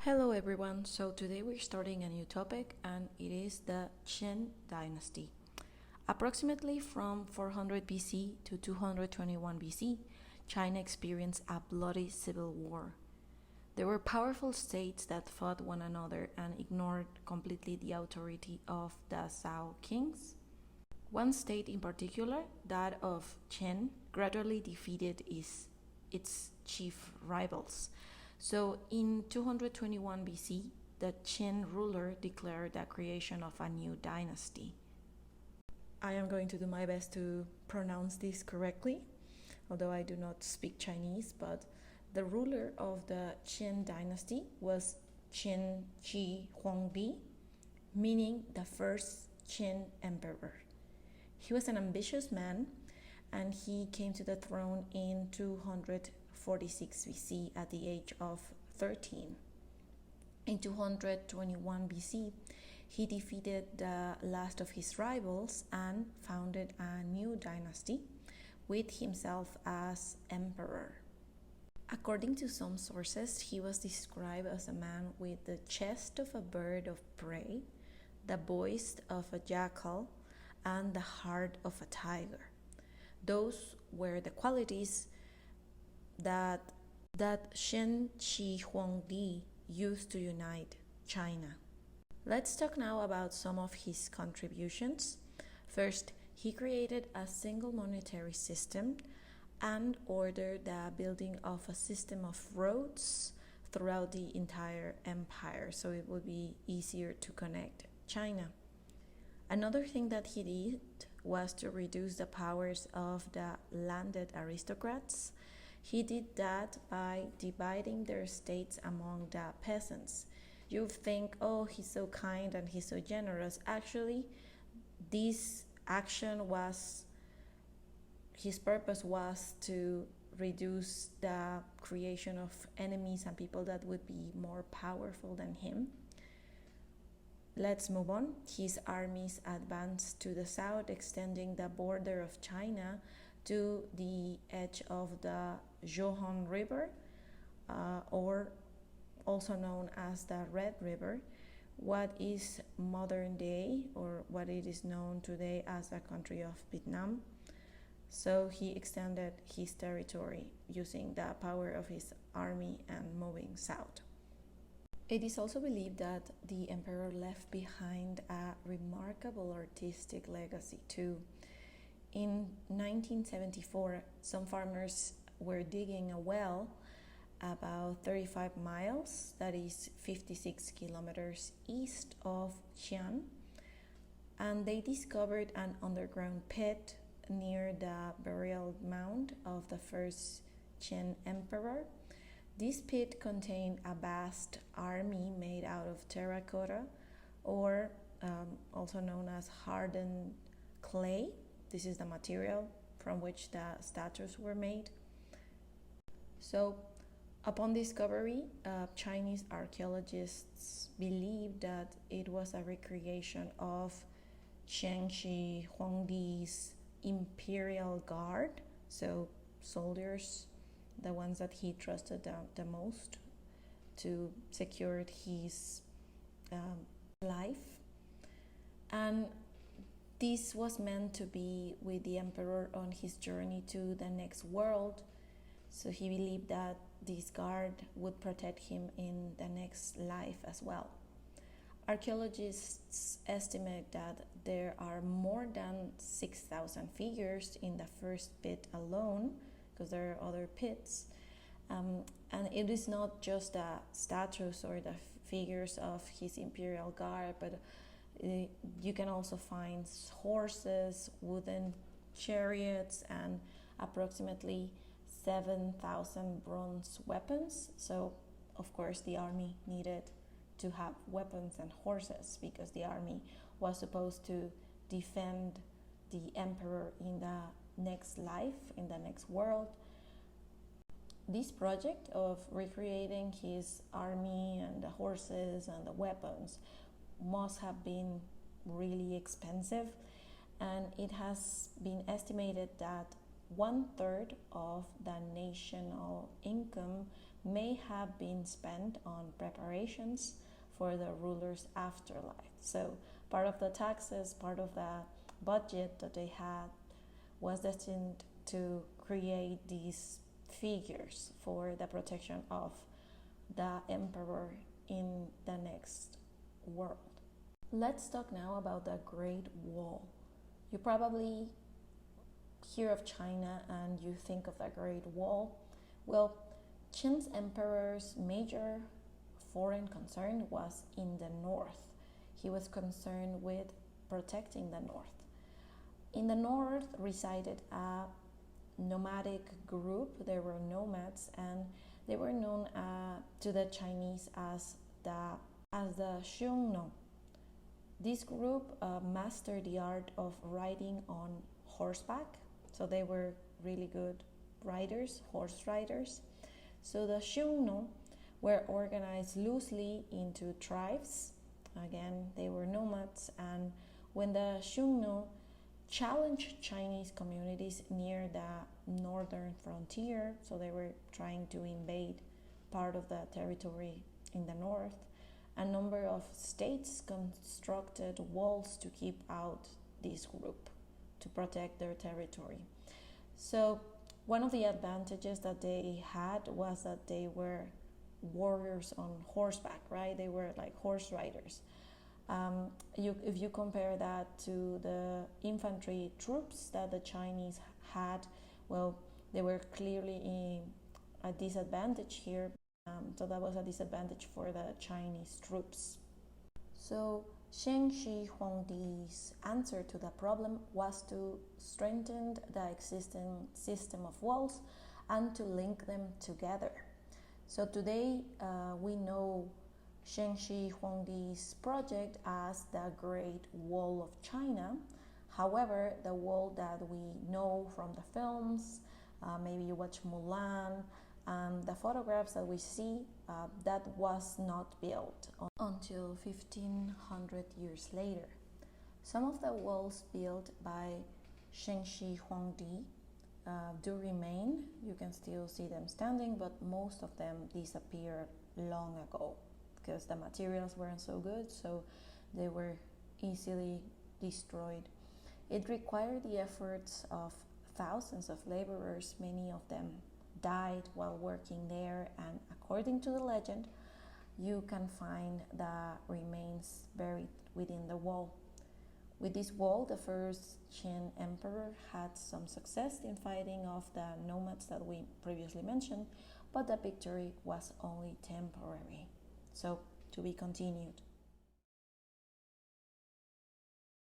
Hello everyone, so today we're starting a new topic and it is the Qin Dynasty. Approximately from 400 BC to 221 BC, China experienced a bloody civil war. There were powerful states that fought one another and ignored completely the authority of the Zhao kings. One state in particular, that of Qin, gradually defeated its chief rivals. So in 221 BC, the Qin ruler declared the creation of a new dynasty. I am going to do my best to pronounce this correctly, although I do not speak Chinese, but the ruler of the Qin dynasty was Qin Shi Huangdi, meaning the first Qin emperor. He was an ambitious man and he came to the throne in 246 BC at the age of 13. In 221 BC, he defeated the last of his rivals and founded a new dynasty with himself as emperor. According to some sources, he was described as a man with the chest of a bird of prey, the voice of a jackal, and the heart of a tiger. Those were the qualities that Shen Shi Huangdi used to unite China. Let's talk now about some of his contributions. First, he created a single monetary system and ordered the building of a system of roads throughout the entire empire, so it would be easier to connect China. Another thing that he did was to reduce the powers of the landed aristocrats. He did that by dividing their estates among the peasants. You think, oh, he's so kind and he's so generous. Actually, this action his purpose was to reduce the creation of enemies and people that would be more powerful than him. Let's move on. His armies advanced to the south, extending the border of China to the edge of the Zhohan River, or also known as the Red River, what is modern day, or what it is known today as the country of Vietnam. So he extended his territory using the power of his army and moving south. It is also believed that the emperor left behind a remarkable artistic legacy too. In 1974, some farmers were digging a well about 35 miles, that is 56 kilometers east of Xi'an, and they discovered an underground pit near the burial mound of the first Qin emperor. This pit contained a vast army made out of terracotta, or also known as hardened clay. This is the material from which the statues were made. So, upon discovery, Chinese archaeologists believed that it was a recreation of Shen Shi Huangdi's imperial guard, so soldiers, the ones that he trusted the most to secure his life. And this was meant to be with the emperor on his journey to the next world. So he believed that this guard would protect him in the next life as well. Archaeologists estimate that there are more than 6,000 figures in the first pit alone, because there are other pits. And it is not just the statues or the figures of his imperial guard, but you can also find horses, wooden chariots, and approximately 7,000 bronze weapons. So, of course, the army needed to have weapons and horses because the army was supposed to defend the emperor in the next life, in the next world. This project of recreating his army and the horses and the weapons must have been really expensive, and it has been estimated that 1/3 of the national income may have been spent on preparations for the ruler's afterlife. So part of the taxes, part of the budget that they had was destined to create these figures for the protection of the emperor in the next world. Let's talk now about the Great Wall. You probably hear of China and you think of the Great Wall. Well, Qin's emperor's major foreign concern was in the north. He was concerned with protecting the north. In the north resided a nomadic group. They were nomads, and they were known to the Chinese as the Xiongnu. This group mastered the art of riding on horseback, so they were really good riders, horse riders. So the Xiongnu were organized loosely into tribes. Again, they were nomads, and when the Xiongnu challenged Chinese communities near the northern frontier, so they were trying to invade part of the territory in the north, a number of states constructed walls to keep out this group, to protect their territory. So one of the advantages that they had was that they were warriors on horseback, right? They were like horse riders. If you compare that to the infantry troops that the Chinese had, well, they were clearly a disadvantage here. So that was a disadvantage for the Chinese troops. So Shang Shi Huangdi's answer to the problem was to strengthen the existing system of walls and to link them together. So today we know Shang Shi Huangdi's project as the Great Wall of China. However, the wall that we know from the films, maybe you watch Mulan, the photographs that we see, that was not built until 1500 years later. Some of the walls built by Shang Shi Huangdi do remain. You can still see them standing, but most of them disappeared long ago because the materials weren't so good, so they were easily destroyed. It required the efforts of thousands of laborers. Many of them died while working there, and according to the legend, you can find the remains buried within the wall. With this wall, the first Qin emperor had some success in fighting off the nomads that we previously mentioned, but the victory was only temporary. So, to be continued.